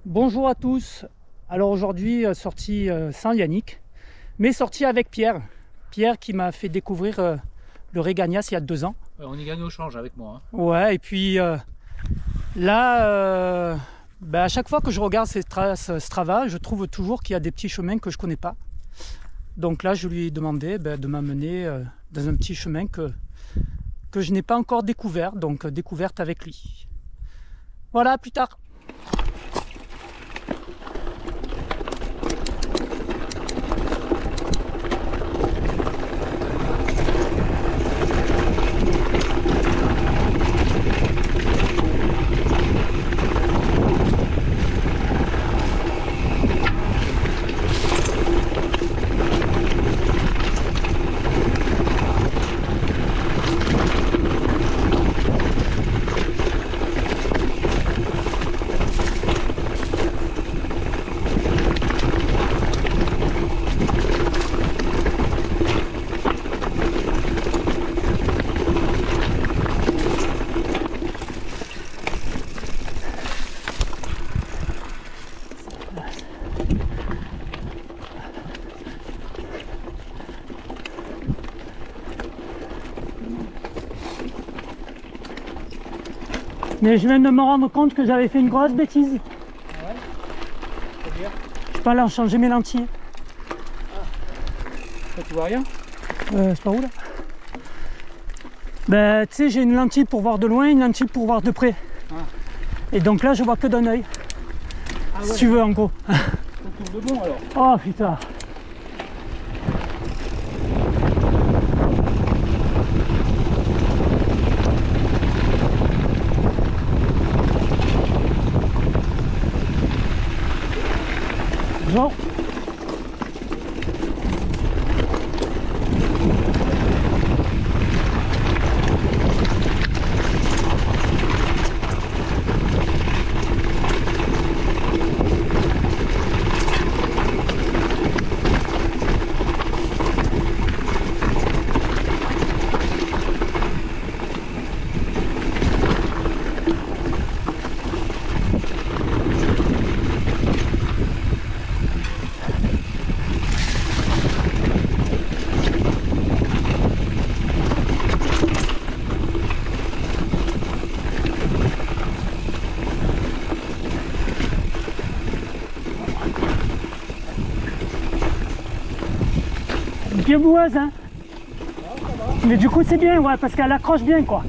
Bonjour à tous. Alors aujourd'hui sortie sans Yannick, mais sortie avec Pierre. Pierre qui m'a fait découvrir le Régagnas il y a 2 ans. Ouais, on y gagne au change avec moi. Ouais, et puis là, à chaque fois que je regarde ces traces Strava, je trouve toujours qu'il y a des petits chemins que je connais pas. Donc là, je lui ai demandé de m'amener dans un petit chemin que je n'ai pas encore découvert, donc découverte avec lui. Voilà, à plus tard. Mais je viens de me rendre compte que j'avais fait une grosse bêtise. Ah ouais? C'est-à-dire? Je peux aller en changer mes lentilles. Toi, tu vois rien? C'est pas où là? Tu sais, j'ai une lentille pour voir de loin, une lentille pour voir de près. Ah. Et donc là, je vois que d'un œil. Ah ouais. Si tu veux, en gros. Faut tout de bon alors. Oh putain. Genre. Bien boueuse, hein. Mais du coup c'est bien, ouais, parce qu'elle accroche bien, quoi.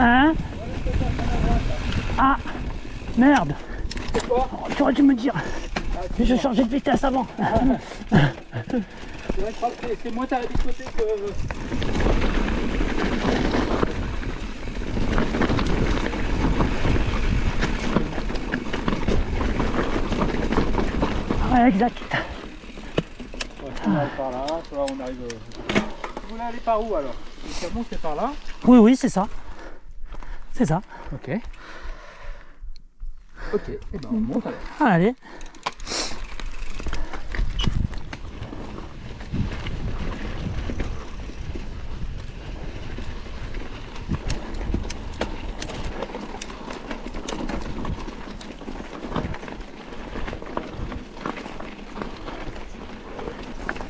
Hein? Ah, merde. C'est quoi? Tu aurais dû me dire. Mais je changeais de vitesse avant. C'est vrai que c'est moins tard à côté que... Ouais, exact. Ouais, on arrive par là, tu vois, on arrive... Vous voulez aller par où alors? Le camion c'est par là. Oui, oui, c'est ça. C'est ça. Ok. Ok, et ben on monte alors. Allez.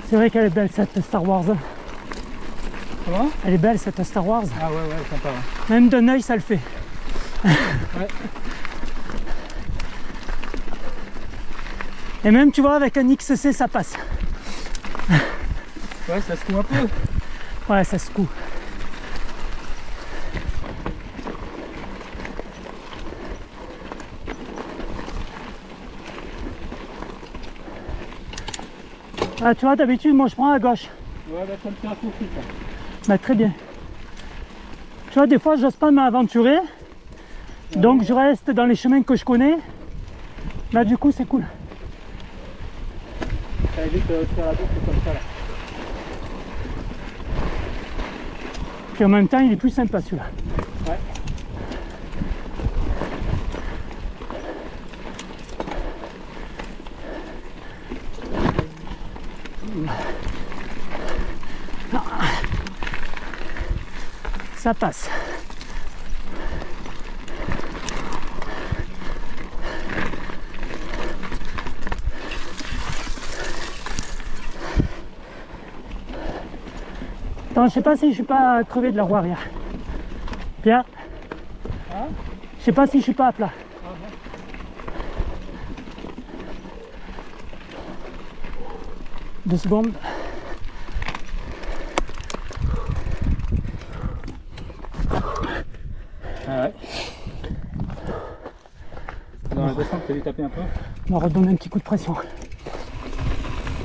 C'est vrai qu'elle est belle cette Star Wars. Comment? Elle est belle cette Star Wars. Ah ouais, ouais, sympa. Hein. Même d'un œil ça le fait. Ouais. Et même tu vois avec un XC ça passe. Ouais, ça secoue un peu. Ouais, ça secoue. Ah, tu vois, d'habitude, moi je prends à gauche. Ouais, bah ça me fait un coup ça. Bah, très bien. Tu vois, des fois, j'ose pas m'aventurer. Donc, je reste dans les chemins que je connais. Là, du coup, c'est cool. Ça évite de faire la boucle comme ça là. Puis en même temps, il est plus sympa celui-là. Ouais. Ça passe. Attends, je sais pas si je suis pas crevé de la roue arrière. Pierre, Hein? je sais pas si je suis pas à plat. Ah bon. 2 secondes. Ah ouais. Dans la descente, t'as dû taper un peu. On va redonner un petit coup de pression.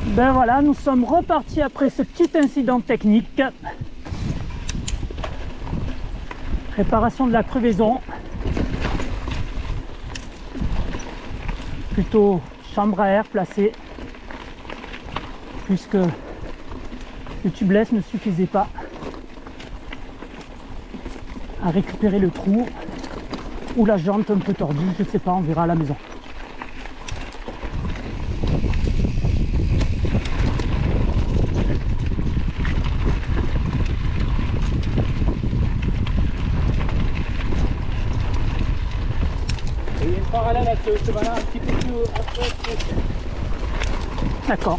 Ben voilà, nous sommes repartis après ce petit incident technique. Réparation de la crevaison. Plutôt chambre à air placée. Puisque le tubeless ne suffisait pas à récupérer le trou. Ou la jante un peu tordue, je sais pas, on verra à la maison. Et il y a une parallèle à ce chemin-là, un petit peu plus après. D'accord.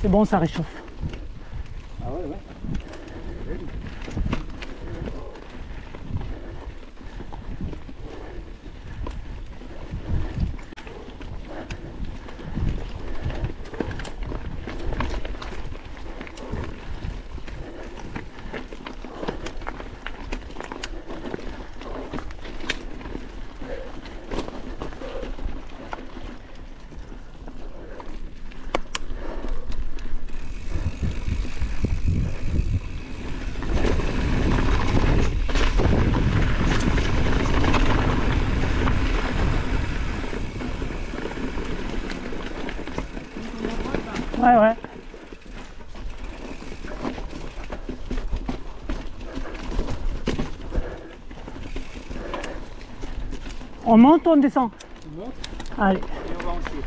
C'est bon, ça réchauffe. Ah ouais, ouais. Ouais, ouais. On monte ou on descend? On monte Allez. et on va en chier.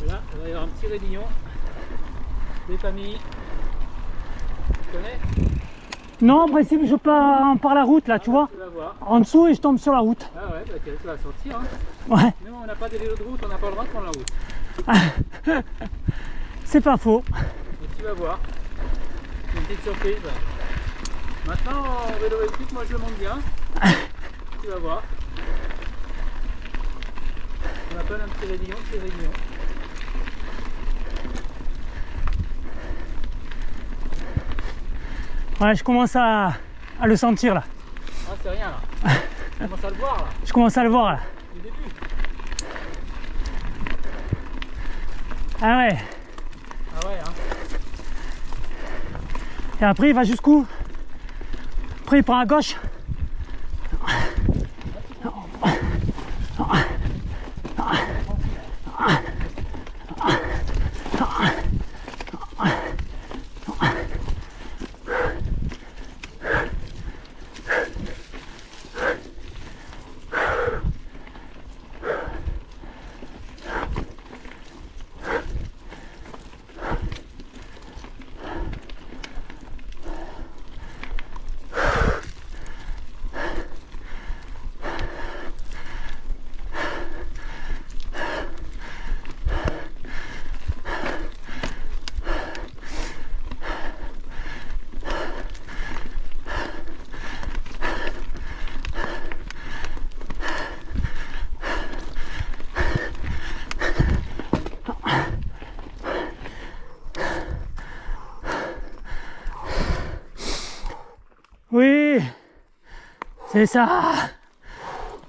Là, il va y avoir un petit réunion des familles. Tu connais? Non, en principe, je pars par la route, là, tu vois. Tu vas voir. En dessous et je tombe sur la route. Ah ouais, bah, tu vas sortir. Hein. Ouais, Même on n'a pas des vélos de route, on n'a pas le droit de prendre la route. c'est pas faux. Donc tu vas voir. Une petite surprise. Maintenant, en vélo électrique, moi je le monte bien. Tu vas voir. On appelle un petit réunion, Ouais, je commence à le sentir, là. Ah, c'est rien là. Tu commences à le voir là, Je commence à le voir, là. du début. Ah ouais. Ah ouais, hein. Et après, il va jusqu'où? Après, il prend à gauche. C'est ça.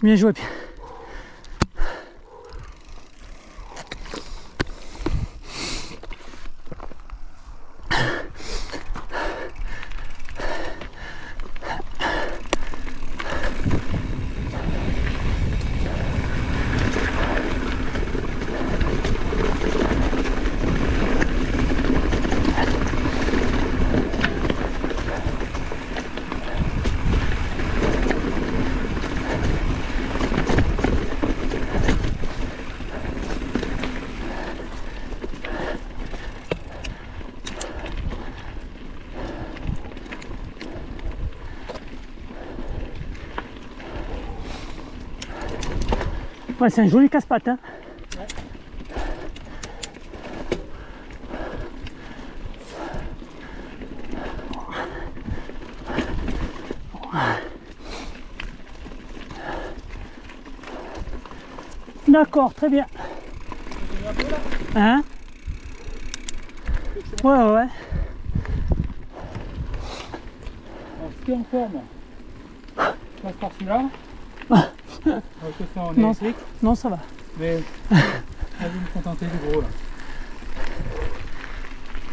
Bien joué, Pierre. Ouais, c'est un joli casse-pattes. Hein. D'accord, très bien. Hein? Ouais, ouais. Alors, ce qui est en forme, je passe par celui-là. Alors que ça en électrique. Non, ça va. Mais je vais me contenter du gros là.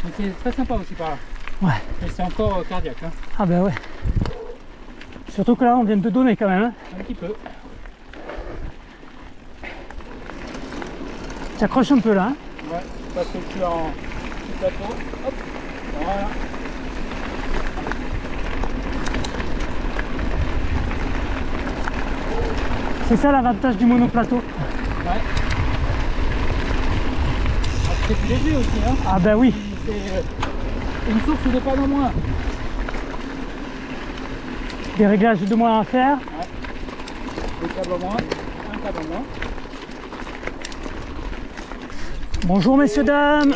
Donc c'est très sympa aussi par là. Ouais. Mais c'est encore cardiaque. Hein. Ah ben ouais. Surtout que là, on vient de donner quand même. Hein. Un petit peu. Tu accroches un peu là. Hein. Ouais, parce que je suis en petit plateau. Hop. Voilà. C'est ça l'avantage du monoplateau. Ouais. C'est plus léger aussi. Hein. Ah ben oui. C'est une source de pas en moins. Des réglages de moins à faire. Ouais. Des câbles en moins. Un câble en moins. Bonjour messieurs, dames.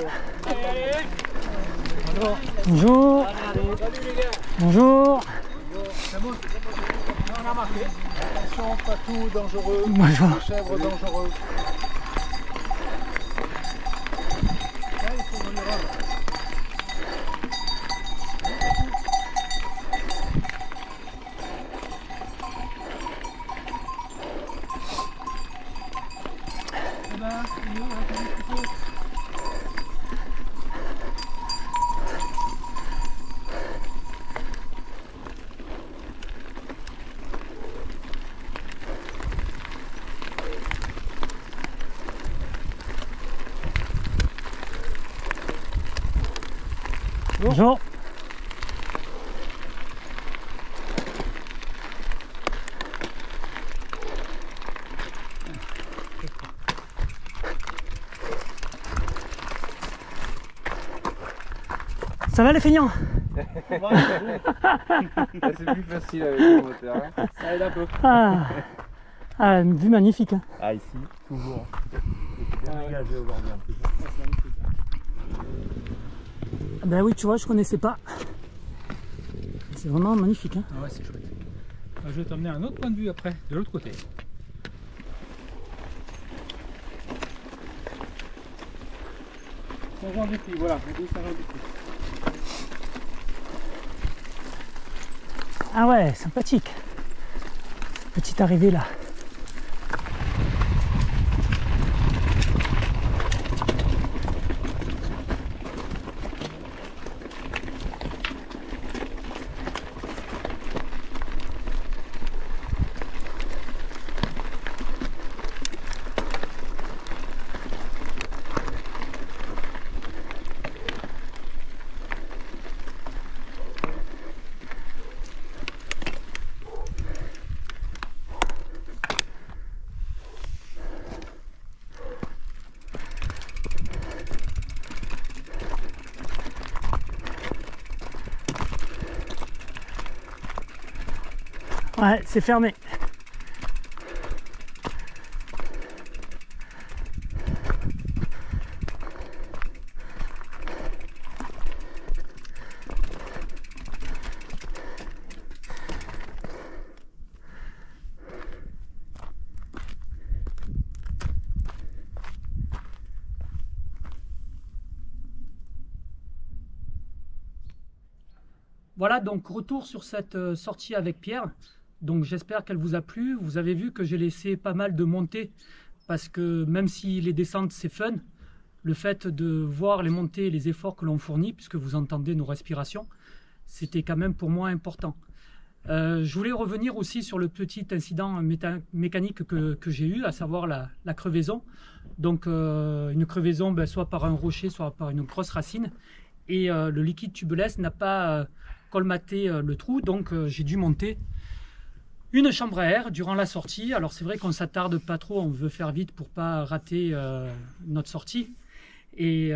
Bonjour. Bonjour. Salut les gars. Bonjour. C'est bon, on a marqué. Attention, patou dangereux. Bonjour. Chèvre dangereux. Bonjour. Ça va les feignants? C'est plus facile avec le moteur. Hein. Ça aide un peu. Ah, une vue magnifique. Hein. Ah, ici, toujours. C'est bien dégagé aujourd'hui en plus. C'est magnifique. Ah ben oui, tu vois, je connaissais pas. C'est vraiment magnifique. Hein. Ah ouais, c'est chouette. Je vais t'emmener à un autre point de vue après, de l'autre côté. Saint-Jean-du-Puy, voilà, on dit Saint-Jean-du-Puy. Ah ouais, sympathique. Petite arrivée là. Ouais, c'est fermé. Voilà, donc retour sur cette sortie avec Pierre. Donc j'espère qu'elle vous a plu. Vous avez vu que j'ai laissé pas mal de montées parce que même si les descentes c'est fun, le fait de voir les montées et les efforts que l'on fournit, puisque vous entendez nos respirations, c'était quand même pour moi important. Je voulais revenir aussi sur le petit incident mécanique que j'ai eu, à savoir la crevaison. Donc une crevaison soit par un rocher, soit par une grosse racine. Et le liquide tubeless n'a pas colmaté le trou, donc j'ai dû monter une chambre à air durant la sortie. Alors c'est vrai qu'on s'attarde pas trop, on veut faire vite pour pas rater notre sortie. Et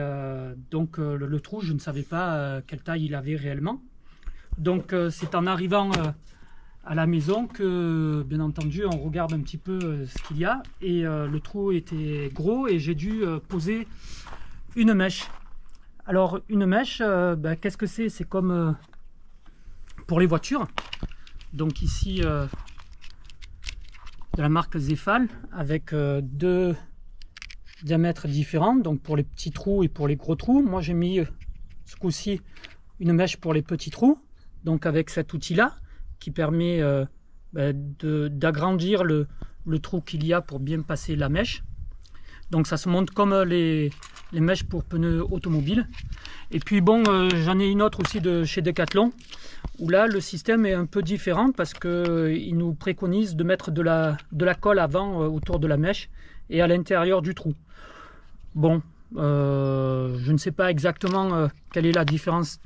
donc le trou, je ne savais pas quelle taille il avait réellement. Donc c'est en arrivant à la maison que, bien entendu, on regarde un petit peu ce qu'il y a. Et le trou était gros et j'ai dû poser une mèche. Alors une mèche, qu'est-ce que c'est? C'est comme pour les voitures. Donc ici, de la marque Zefal, avec deux diamètres différents, donc pour les petits trous et pour les gros trous. Moi j'ai mis ce coup-ci une mèche pour les petits trous, donc avec cet outil là qui permet d'agrandir le trou qu'il y a pour bien passer la mèche. Donc ça se monte comme les mèches pour pneus automobiles. Et puis bon, j'en ai une autre aussi de chez Decathlon, où là le système est un peu différent parce qu'il nous préconise de mettre de la colle avant autour de la mèche et à l'intérieur du trou. Bon, je ne sais pas exactement quelle est la différence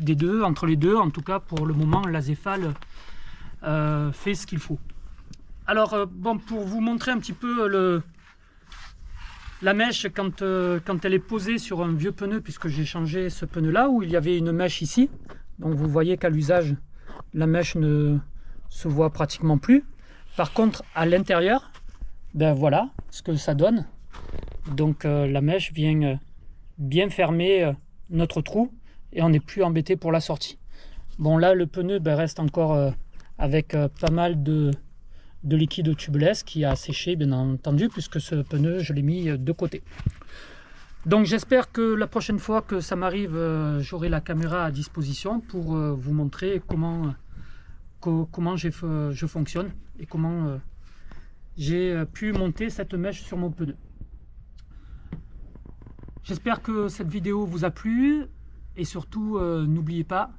entre les deux. En tout cas, pour le moment, la Zefal fait ce qu'il faut. Alors, bon, pour vous montrer un petit peu la mèche quand elle est posée sur un vieux pneu, puisque j'ai changé ce pneu-là, où il y avait une mèche ici. Donc, vous voyez qu'à l'usage, la mèche ne se voit pratiquement plus. Par contre, à l'intérieur, ben voilà ce que ça donne. Donc la mèche vient bien fermer notre trou et on n'est plus embêté pour la sortie. Bon, là le pneu reste encore avec pas mal de liquide tubeless qui a séché, bien entendu, puisque ce pneu je l'ai mis de côté. Donc j'espère que la prochaine fois que ça m'arrive, j'aurai la caméra à disposition pour vous montrer comment je fonctionne et comment j'ai pu monter cette mèche sur mon pneu. J'espère que cette vidéo vous a plu et surtout n'oubliez pas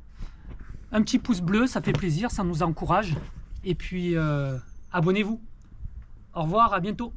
un petit pouce bleu, ça fait plaisir, ça nous encourage, et puis abonnez-vous. Au revoir, à bientôt.